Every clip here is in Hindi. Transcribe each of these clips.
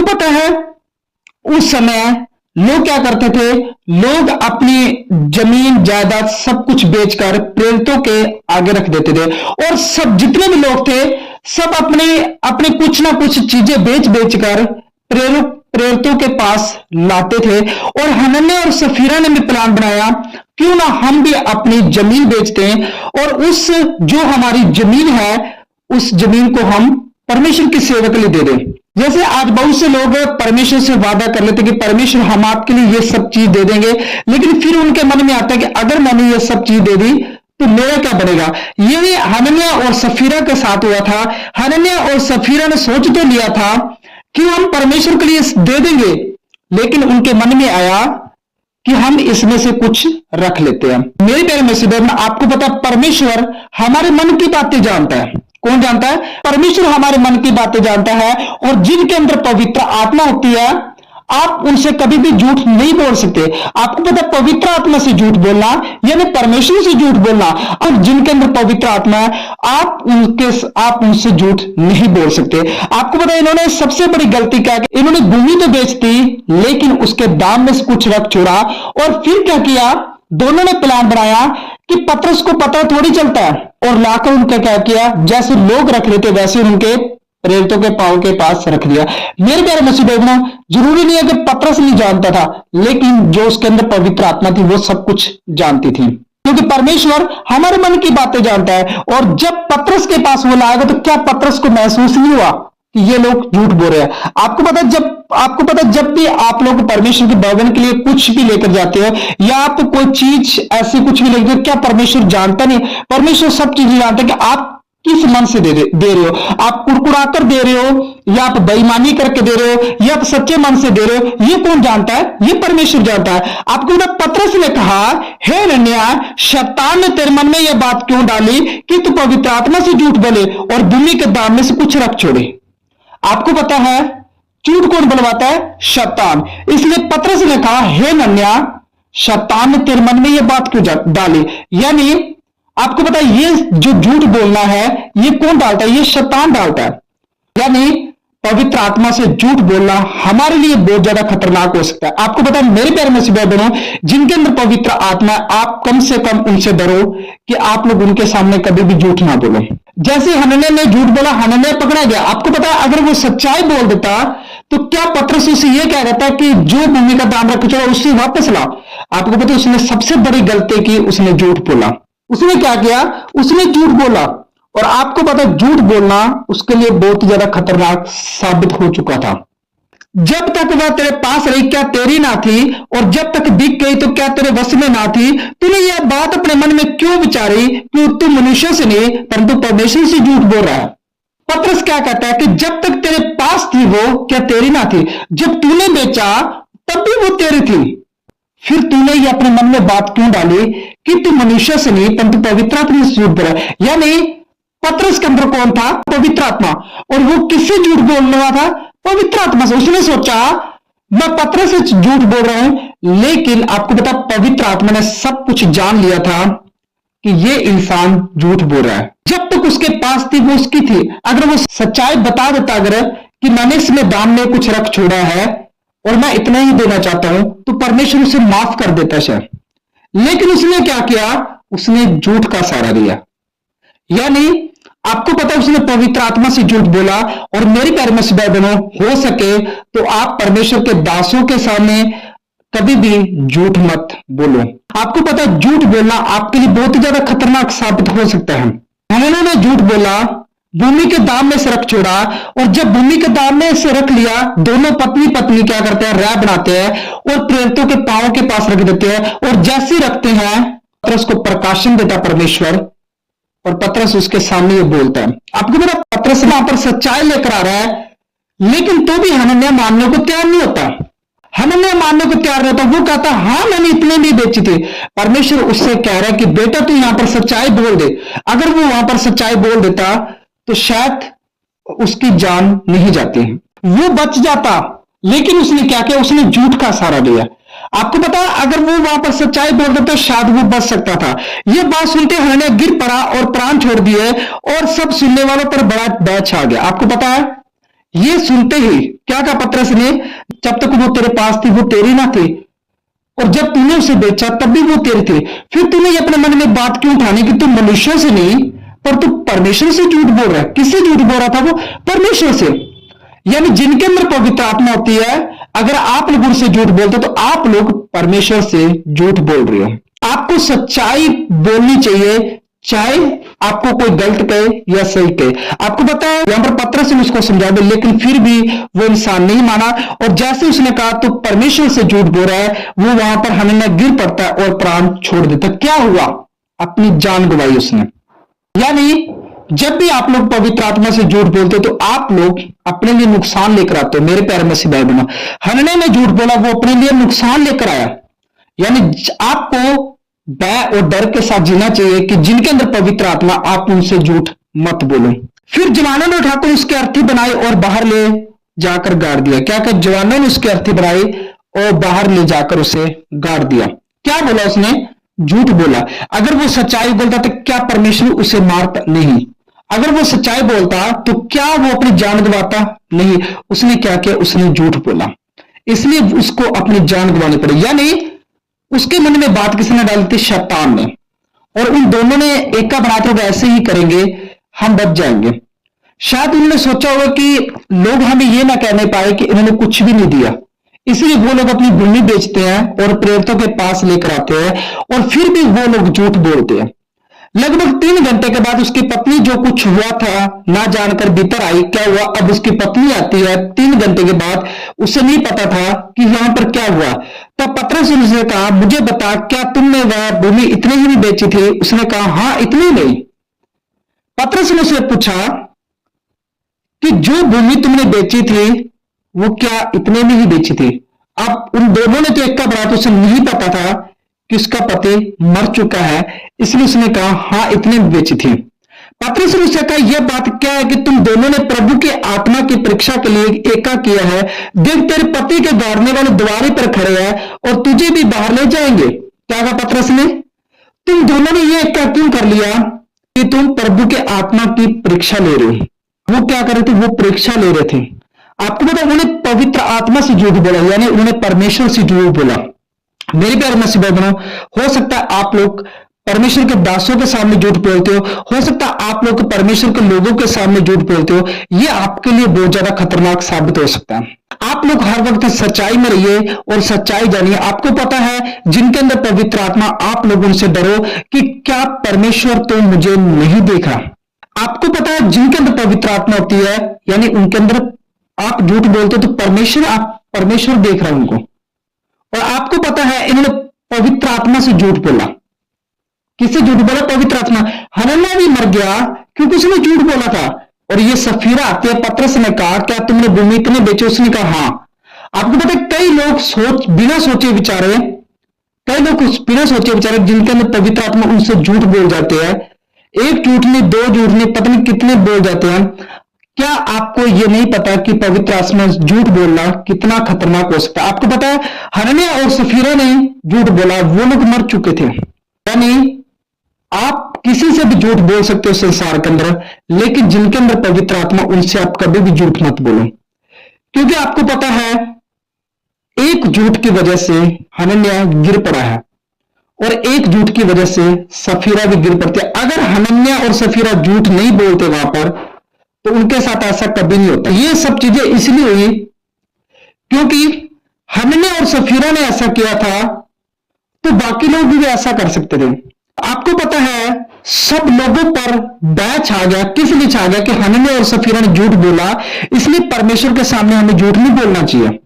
पता है उस समय लोग क्या करते थे? लोग अपनी जमीन जायदाद सब कुछ बेचकर प्रेरितों के आगे रख देते थे, और सब जितने भी लोग थे सब अपने अपने कुछ ना कुछ चीजें बेच बेचकर प्रेरितों के पास लाते थे। और हनन्याह और सफीरा ने भी प्लान बनाया, क्यों ना हम भी अपनी जमीन बेचते हैं और उस जो हमारी जमीन है उस जमीन को हम परमेश्वर की सेवा के लिए दे दें। जैसे आज बहुत से लोग परमेश्वर से वादा कर लेते कि परमेश्वर हम आपके लिए ये सब चीज दे देंगे, लेकिन फिर उनके मन में आता है कि अगर मैंने ये सब चीज दे दी तो मेरा क्या बनेगा। ये हनन्याह और सफीरा के साथ हुआ था। हनन्याह और सफीरा ने सोच तो लिया था कि हम परमेश्वर के लिए दे देंगे, लेकिन उनके मन में आया कि हम इसमें से कुछ रख लेते हैं। मेरे प्यारे मसीह में आपको पता है परमेश्वर हमारे मन की बातें जानता है। कौन जानता है? परमेश्वर हमारे मन की बातें जानता है, और जिनके अंदर पवित्र आत्मा होती है आप उनसे कभी भी झूठ नहीं बोल सकते। आपको पता है पवित्र आत्मा से झूठ बोलना यानी परमेश्वर से झूठ बोलना, और जिनके अंदर पवित्र आत्मा है आप उनसे झूठ नहीं बोल सकते। आपको पता है इन्होंने सबसे बड़ी गलती क्या की? इन्होंने भूमि तो बेच दी लेकिन उसके दाम में से कुछ रख छोड़ा, और फिर क्या किया? दोनों ने प्लान बनाया कि पतरस को पता थोड़ी चलता है, और लाकर उनका क्या किया? जैसे लोग रख लेते वैसे उनके प्रेरितों के पांव के पास रख दिया। मेरे प्यारे मसीह भाइयों, जरूरी नहीं है कि पतरस नहीं जानता था, लेकिन जो उसके अंदर पवित्र आत्मा थी वो सब कुछ जानती थी, क्योंकि परमेश्वर हमारे मन की बातें जानता है। और जब पतरस के पास वो लाएगा तो क्या पतरस को महसूस नहीं हुआ कि ये लोग झूठ बोल रहे हैं? आपको पता जब भी आप लोग परमेश्वर के भवन के लिए कुछ भी लेकर जाते हो या आप कोई चीज ऐसी कुछ भी लेकर, क्या परमेश्वर जानता नहीं? परमेश्वर सब चीजें जानता है कि आप किस मन से दे रहे हो। आप कुड़कुड़ा कर दे रहे हो या आप बेईमानी करके दे रहे हो या आप सच्चे मन से दे रहे हो, ये कौन जानता है? ये परमेश्वर जानता है। आपको पतरस ने कहा, हे हनन्याह, शैतान ने तेरे मन में यह बात क्यों डाली कि तू पवित्र आत्मा से झूठ बोले और भूमि के दाम में से कुछ रख छोड़े। आपको पता है झूठ कौन बुलवाता है? शैतान। इसलिए पतरस ने कहा, हे हनन्याह, शैतान ने तेरे मन में यह बात क्यों डाली? यानी आपको पता है ये जो झूठ बोलना है ये कौन डालता है? ये शैतान डालता है। यानी पवित्र आत्मा से झूठ बोलना हमारे लिए बहुत ज्यादा खतरनाक हो सकता है। आपको पता है मेरे प्यारे मसीह भाई बहनों, जिनके अंदर पवित्र आत्मा है आप कम से कम उनसे डरो कि आप लोग उनके सामने कभी भी झूठ ना बोलो। जैसे हनन्याह ने झूठ बोला, हनन्याह पकड़ा गया। आपको पता है अगर वो सच्चाई बोल देता तो क्या पतरस उसे ये कह रहता कि जो भूमि का दाम रख छोड़ा उससे वापस ला? आपको पता है उसने सबसे बड़ी गलती की, उसने झूठ बोला। उसने क्या किया? उसने झूठ बोला, और आपको पता है झूठ बोलना उसके लिए बहुत ही ज्यादा खतरनाक साबित हो चुका था। जब तक वह तेरे पास रही क्या तेरी ना थी, और जब तक बिक गई तो क्या तेरे वश में ना थी? तूने यह बात अपने मन में क्यों विचारी कि तू मनुष्य से नहीं परंतु परमेश्वर से झूठ बोल रहा है? पतरस क्या कहता है कि जब तक तेरे पास थी वो क्या तेरी ना थी? जब तूने बेचा तब भी वो तेरी थी। फिर तूने ये अपने मन में बात क्यों डाली कि तू मनुष्य से नहीं परंतु पवित्र आत्मा से झूठ बोला? यानी पतरस के अंदर कौन था? पवित्र आत्मा। और वो किससे झूठ बोलने वाला था? पवित्र आत्मा से। उसने सोचा मैं पतरस से झूठ बोल रहा हूं, लेकिन आपको पता पवित्र आत्मा ने सब कुछ जान लिया था कि ये इंसान झूठ बोल रहा है। जब तक उसके पास थी वो उसकी थी। अगर वो सच्चाई बता देता अगर कि मैंने इसमें दाम में कुछ रख छोड़ा है और मैं इतना ही देना चाहता हूं, तो परमेश्वर उसे माफ कर देता शायद। लेकिन उसने क्या किया? उसने झूठ का सहारा लिया। यानी आपको पता है उसने पवित्र आत्मा से झूठ बोला। और मेरी प्यारे मसीह भाई बहनों, हो सके तो आप परमेश्वर के दासों के सामने कभी भी झूठ मत बोलो। आपको पता है झूठ बोलना आपके लिए बहुत ही ज्यादा खतरनाक साबित हो सकता है। उन्होंने झूठ बोला, भूमि के दाम में से रख छोड़ा, और जब भूमि के दाम में से रख लिया, दोनों पत्नी पत्नी क्या करते हैं? राह बनाते हैं और प्रेरितों के पांव के पास रख देते हैं। और जैसे ही रखते हैं पतरस को प्रकाशन देता परमेश्वर, और पतरस उसके सामने ये बोलता है। आपको पता पतरस वहां पर सच्चाई लेकर आ रहा है, लेकिन तो भी हनन्याह मानने को तैयार नहीं होता। हनन्याह मानने को तैयार नहीं होता। वो कहता हाँ मैंने इतने नहीं बेची थी। परमेश्वर उससे कह रहा है कि बेटा तू यहां पर सच्चाई बोल दे। अगर वो वहां पर सच्चाई बोल देता तो शायद उसकी जान नहीं जाती, वो बच जाता। लेकिन उसने क्या किया? उसने झूठ का सहारा लिया। आपको पता है अगर वो वहां पर सच्चाई बोल देता शायद वो बच सकता था। यह बात सुनते हनन्याह गिर पड़ा और प्राण छोड़ दिए, और सब सुनने वालों पर बड़ा भय छा गया। आपको पता है ये सुनते ही क्या कहा पतरस ने, जब तक वो तेरे पास थी वो तेरी ना थी, और जब तूने उसे बेचा तब भी वो तेरे थे। फिर तूने ये अपने मन में बात क्यों उठानी कि तू मनुष्य से नहीं पर तू परमेश्वर से झूठ बोल रहा है। किससे झूठ बोल रहा था वो? परमेश्वर से। यानी जिनके अंदर पवित्र आत्मा होती है, अगर आप लोग उनसे झूठ बोलते तो आप लोग परमेश्वर से झूठ बोल रहे हो। आपको सच्चाई बोलनी चाहिए, चाहे आपको कोई गलत कहे या सही कहे। आपको पता है यहां पर पतरस ने उसको समझा दिया, लेकिन फिर भी वो इंसान नहीं माना, और जैसे उसने कहा तो परमेश्वर से झूठ बोल रहा है, वो वहां पर हनन्याह गिर पड़ता है और प्राण छोड़ देता। क्या हुआ? अपनी जान गंवाई उसने। यानी जब भी आप लोग पवित्र आत्मा से झूठ बोलते हो तो आप लोग अपने लिए नुकसान लेकर आते हो। मेरे प्यारे मसीह भाई बहनों, हनन्याह ने झूठ बोला, वो अपने लिए नुकसान लेकर आया। यानी आपको भय और डर के साथ जीना चाहिए कि जिनके अंदर पवित्र आत्मा, आप उनसे झूठ मत बोलो। फिर जवानों ने उठाकर उसके अर्थी बनाए और बाहर ले जाकर गाड़ दिया। क्या क्या? जवानों ने उसके अर्थी बनाए और बाहर ले जाकर उसे गाड़ दिया। क्या बोला उसने? झूठ बोला। अगर वो सच्चाई बोलता तो क्या परमेश्वर उसे मारता? नहीं। अगर वो सच्चाई बोलता तो क्या वो अपनी जान गंवाता? नहीं। उसने क्या किया? उसने झूठ बोला, इसलिए उसको अपनी जान गंवानी पड़ी। यानी उसके मन में बात किसने डाली थी? शैतान ने। और उन दोनों ने एक का बनाते हुए ऐसे ही करेंगे, हम बच जाएंगे। शायद उन्होंने सोचा होगा कि लोग हमें यह ना कहने पाए कि इन्होंने कुछ भी नहीं दिया, इसलिए वो लोग अपनी भूमि बेचते हैं और प्रेरितों के पास लेकर आते हैं, और फिर भी वो लोग झूठ बोलते हैं। लगभग 3 घंटे के बाद उसकी पत्नी जो कुछ हुआ था ना जानकर भीतर आई। क्या हुआ? अब उसकी पत्नी आती है 3 घंटे के बाद, उसे नहीं पता था कि यहां पर क्या हुआ। तब पतरस ने उससे कहा, मुझे बता, क्या तुमने वह भूमि इतने ही में बेची थी? उसने कहा, हाँ, इतनी नहीं। पतरस ने उससे पूछा कि जो भूमि तुमने बेची थी वो क्या इतने में ही बेची थी? अब उन दोनों ने तो एक का बड़ा, तो उसे नहीं पता था कि उसका पति मर चुका है, इसलिए उसने कहा, हाँ, इतने में बेची थी। पतरस ने उससे कहा, यह बात क्या है कि तुम दोनों ने प्रभु के आत्मा की परीक्षा के लिए एका किया है। देख, तेरे पति के गाड़ने वाले द्वारे पर खड़े हैं और तुझे भी बाहर ले जाएंगे। क्या कहा पतरस ने? तुम दोनों ने यह एका क्यों कर लिया कि तुम प्रभु के आत्मा की परीक्षा ले रहे हो? वो क्या कर रहे थे? वो परीक्षा ले रहे थे। आपको पता, उन्होंने पवित्र आत्मा से झूठ बोला, यानी उन्होंने परमेश्वर से झूठ बोला। मेरे प्यारे मसीह भाई बहनों, हो सकता है आप लोग परमेश्वर के दासों के सामने झूठ बोलते हो सकता है आप लोग परमेश्वर के लोगों के सामने झूठ बोलते हो। यह आपके लिए बहुत ज्यादा खतरनाक साबित हो सकता है। आप लोग हर वक्त सच्चाई में रहिए और सच्चाई जानिए। आपको पता है जिनके अंदर पवित्र आत्मा, आप लोग उनसे डरो कि क्या परमेश्वर तो मुझे नहीं देख रहा। आपको पता है जिनके अंदर पवित्र आत्मा होती है, यानी उनके अंदर आप झूठ बोलते हो तो परमेश्वर देख रहा है उनको। और आपको पता है इन्होंने पवित्र आत्मा से झूठ बोला। किससे झूठ बोला? पवित्र आत्मा। हनन्याह भी मर गया क्योंकि उसने झूठ बोला था। और ये सफीरा आती है, पतरस ने कहा, क्या तुमने भूमि इतने बेचे? उसने कहा, हाँ। आपको पता है कई लोग बिना सोचे विचारे जिनके अंदर पवित्र आत्मा, उनसे झूठ बोल जाते हैं। एक झूठ नहीं, 2 झूठ नहीं, पता नहीं कितने बोल जाते हैं। क्या आपको यह नहीं पता कि पवित्र आत्मा झूठ बोलना कितना खतरनाक हो सकता है? आपको पता है हनन्याह और सफीरा ने झूठ बोला, वो लोग मर चुके थे। यानी आप किसी से भी झूठ बोल सकते हो संसार के अंदर, लेकिन जिनके अंदर पवित्र आत्मा, उनसे आप कभी भी झूठ मत बोलो। क्योंकि आपको पता है एक झूठ की वजह से हनन्याह गिर पड़ा है और एक झूठ की वजह से सफीरा भी गिर पड़ती है। अगर हनन्याह और सफीरा झूठ नहीं बोलते वहां पर, तो उनके साथ ऐसा कभी नहीं होता। ये सब चीजें इसलिए हुई क्योंकि हनन्याह और सफीरा ने ऐसा किया था, तो बाकी लोग भी ऐसा कर सकते थे। आपको पता है सब लोगों पर भय छा गया। किस लिए छा गया? कि हनन्याह और सफीरा ने झूठ बोला, इसलिए परमेश्वर के सामने हमें झूठ नहीं बोलना चाहिए।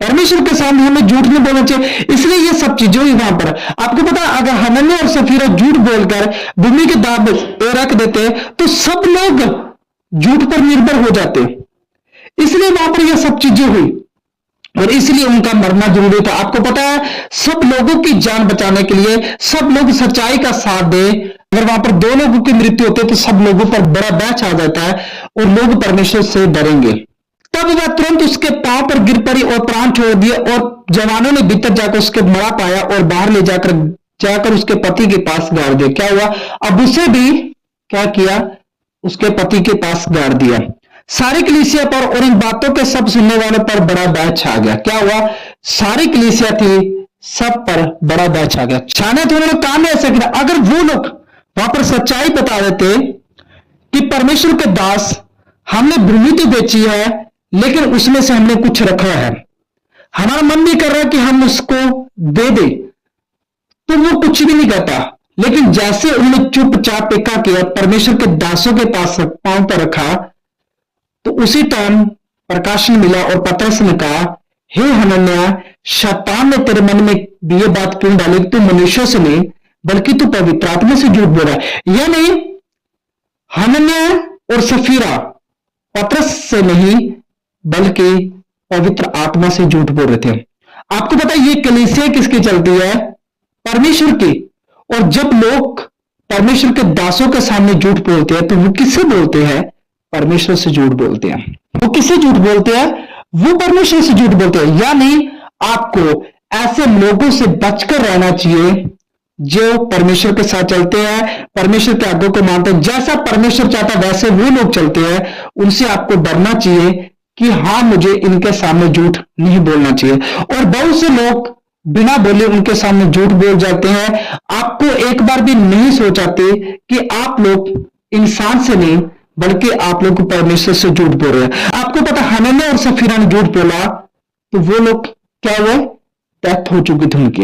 परमेश्वर के सामने हमें झूठ नहीं बोलना चाहिए, इसलिए ये सब चीजें हुई वहां पर। आपको पता है अगर हनन्याह और सफीरा झूठ बोलकर भूमि के दाब रख देते तो सब लोग झूठ पर निर्भर हो जाते, इसलिए वहां पर यह सब चीजें हुई और इसलिए उनका मरना जरूरी था। आपको पता है सब लोगों की जान बचाने के लिए सब लोग सच्चाई का साथ दे। अगर वहां पर 2 लोगों की मृत्यु होती है तो सब लोगों पर बड़ा भय छा जाता है और लोग परमेश्वर से डरेंगे। तब वह तुरंत उसके पांव पर गिर पड़ी और प्राण छोड़ दिए, और जवानों ने भीतर जाकर उसके मरा पाया और बाहर ले जाकर उसके पति के पास गाड़ दिया। क्या हुआ? अब उसे भी क्या किया? उसके पति के पास गाड़ दिया। सारी कलीसिया पर और इन बातों के सब सुनने वालों पर बड़ा बैच छा गया। क्या हुआ? सारी कलीसिया थी, सब पर बड़ा बैच छा गया। छाने तो उन्होंने काम ऐसा किया, अगर वो लोग वहां पर सच्चाई बता देते कि परमेश्वर के दास, हमने भूमि तो बेची है लेकिन उसमें से हमने कुछ रखा है, हमारा मन नहीं कर रहा कि हम उसको दे दे, तो वो कुछ भी नहीं कहता। लेकिन जैसे उन्होंने चुपचाप एका किया, परमेश्वर के दासों के पास पांव पर रखा, तो उसी टाइम प्रकाशन मिला और पतरस ने कहा, हे हनन्याह, शैतान ने तेरे मन में ये बात क्यों डाली कि तू मनुष्यों से नहीं बल्कि तू पवित्र आत्मा से झूठ बोल रहा है। यानी हनन्याह और सफीरा पतरस से नहीं बल्कि पवित्र आत्मा से झूठ बोल रहे थे। आपको पता है ये कलीसिया किसकी चलती है? परमेश्वर की। और जब लोग परमेश्वर के दासों के सामने झूठ बोलते हैं तो वो किससे बोलते हैं? परमेश्वर से झूठ बोलते हैं। वो किससे झूठ बोलते हैं? वो परमेश्वर से झूठ बोलते हैं। यानी आपको ऐसे लोगों से बचकर रहना चाहिए जो परमेश्वर के साथ चलते हैं, परमेश्वर के आज्ञा को मानते हैं, जैसा परमेश्वर चाहता वैसे वो लोग चलते हैं। उनसे आपको डरना चाहिए कि हाँ, मुझे इनके सामने झूठ नहीं बोलना चाहिए। और बहुत से लोग बिना बोले उनके सामने झूठ बोल जाते हैं। आपको एक बार भी नहीं सोचाते कि आप लोग इंसान से नहीं बल्कि आप लोग परमेश्वर से झूठ बोल रहे हैं। आपको पता, हनन्याह और सफीरा ने झूठ बोला तो वो लोग क्या हुए? डेथ हो चुकी थी उनकी।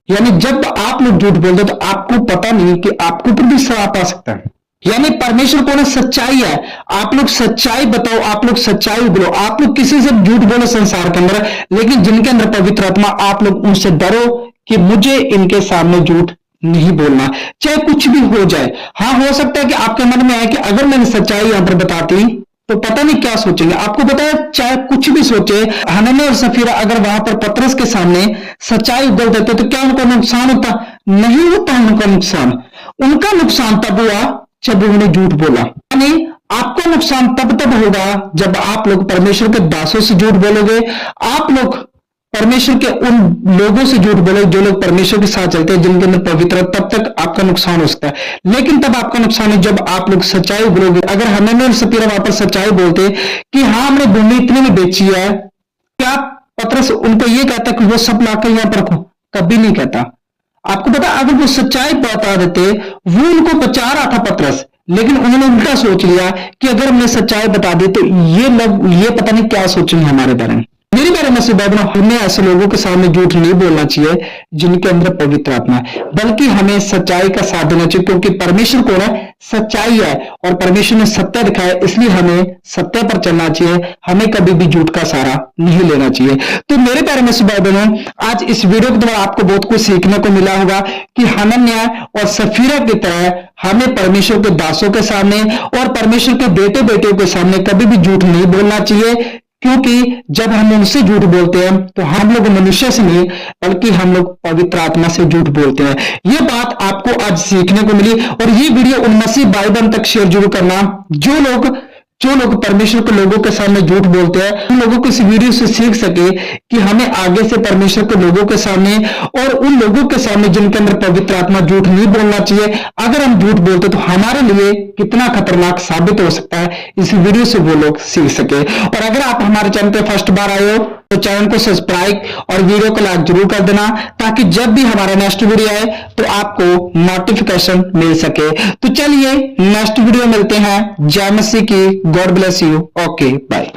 यानी जब आप लोग झूठ बोलते तो आपको पता नहीं कि आपको ऊपर भी श्राप आ सकता है। यानी परमेश्वर को ना सच्चाई है, आप लोग सच्चाई बताओ, आप लोग सच्चाई बोलो। आप लोग किसी से झूठ बोलो संसार के अंदर, लेकिन जिनके अंदर पवित्र आत्मा, आप लोग उनसे डरो कि मुझे इनके सामने झूठ नहीं बोलना, चाहे कुछ भी हो जाए। हाँ, हो सकता है कि आपके मन में आए कि अगर मैंने सच्चाई यहां पर बताती तो पता नहीं क्या सोचेंगे। आपको पता है, चाहे कुछ भी सोचे, हनन्याह और सफीरा अगर वहां पर पतरस के सामने सच्चाई उगल देते तो क्या उनको नुकसान होता? नहीं होता उनका नुकसान। उनका नुकसान तब हुआ जब उन्होंने झूठ बोला। यानी आपका नुकसान तब होगा जब आप लोग परमेश्वर के दासों से झूठ बोलोगे, आप लोग परमेश्वर के उन लोगों से झूठ बोले जो लोग परमेश्वर के साथ चलते हैं, जिनके अंदर पवित्र है, तब तक आपका नुकसान हो सकता है। लेकिन तब आपका नुकसान है जब आप लोग सच्चाई बोलोगे। अगर हनन्याह और सफीरा वहां पर सच्चाई बोलते कि हाँ, हमने भूमि इतने में बेची है, क्या पतरस उनको ये कहता कि वो सब लाकर यहां पर रखो? कभी नहीं कहता। आपको पता, अगर वो सच्चाई बता देते, वो उनको बचा रहा था पतरस, लेकिन उन्होंने उल्टा सोच लिया कि अगर हमने सच्चाई बता दी तो ये लोग ये पता नहीं क्या सोचेंगे हमारे बारे में। मेरी बारे में से हमें ऐसे लोगों के सामने झूठ नहीं बोलना चाहिए जिनके अंदर पवित्र आत्मा है, बल्कि हमें सच्चाई का साथ देना चाहिए, क्योंकि परमेश्वर को ना सच्चाई है और परमेश्वर ने सत्य दिखाया, इसलिए हमें सत्य पर चलना चाहिए। हमें कभी भी झूठ का सहारा नहीं लेना चाहिए। तो मेरे प्यारे में बहनों, आज इस वीडियो के द्वारा आपको बहुत कुछ सीखने को मिला होगा कि हनन्याह और सफीरा की तरह हमें परमेश्वर के दासों के सामने और परमेश्वर के बेटे बेटियों के सामने कभी भी झूठ नहीं बोलना चाहिए, क्योंकि जब हम उनसे झूठ बोलते हैं तो हम लोग मनुष्य से नहीं बल्कि हम लोग पवित्र आत्मा से झूठ बोलते हैं। ये बात आपको आज सीखने को मिली और ये वीडियो उन मसीह भाई बहन तक शेयर जरूर करना जो लोग परमेश्वर के लोगों के सामने झूठ बोलते हैं। उन लोगों को इस वीडियो से सीख सके कि हमें आगे से परमेश्वर के लोगों के सामने और उन लोगों के सामने जिनके अंदर पवित्र आत्मा झूठ नहीं बोलना चाहिए। अगर हम झूठ बोलते तो हमारे लिए कितना खतरनाक साबित हो सकता है, इस वीडियो से वो लोग सीख सके। और अगर आप हमारे चैनल पे फर्स्ट बार आए हो तो चैनल को सब्सक्राइब और वीडियो को लाइक जरूर कर देना, ताकि जब भी हमारा नेक्स्ट वीडियो आए तो आपको नोटिफिकेशन मिल सके। तो चलिए नेक्स्ट वीडियो मिलते हैं। जय मसीह की। God bless you. Okay, bye.